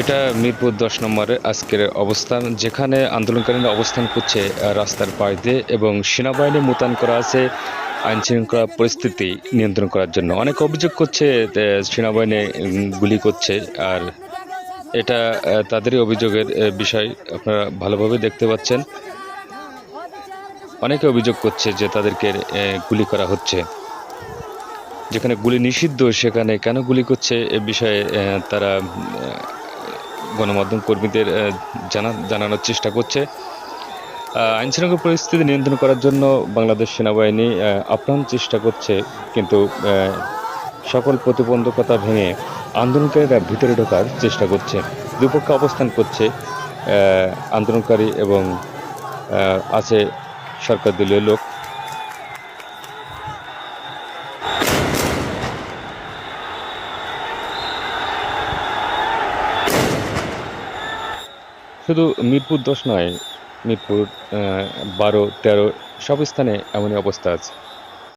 এটা মিরপুর 10 নম্বরে আজকের অবস্থান, যেখানে আন্দোলনকারীরা অবস্থান করছে রাস্তার পাশ দিয়ে, এবং সেনাবাহিনী মোতায়েন করা আছে আইন শৃঙ্খলা পরিস্থিতি নিয়ন্ত্রণ করার জন্য। অনেক অভিযোগ করছে সেনাবাহিনী গুলি করছে, আর এটা তাদেরই অভিযোগের বিষয়। আপনারা ভালোভাবে দেখতে পাচ্ছেন, অনেকে অভিযোগ করছে যে তাদেরকে গুলি করা হচ্ছে। যেখানে গুলি নিষিদ্ধ সেখানে কেন গুলি করছে এ বিষয়ে তারা গণমাধ্যম কর্মীদের জানানোর চেষ্টা করছে। আইনশৃঙ্খলা পরিস্থিতি নিয়ন্ত্রণ করার জন্য বাংলাদেশ সেনাবাহিনী আপ্রাণ চেষ্টা করছে, কিন্তু সকল প্রতিবন্ধকতা ভেঙে আন্দোলনকারীরা ভিতরে ঢোকার চেষ্টা করছে। দুপক্ষে অবস্থান করছে আন্দোলনকারী, এবং আছে সরকার দলীয় লোক। শুধু মিরপুর 10 নয়, মিরপুর 12, 13 সব স্থানে এমনই অবস্থা আছে।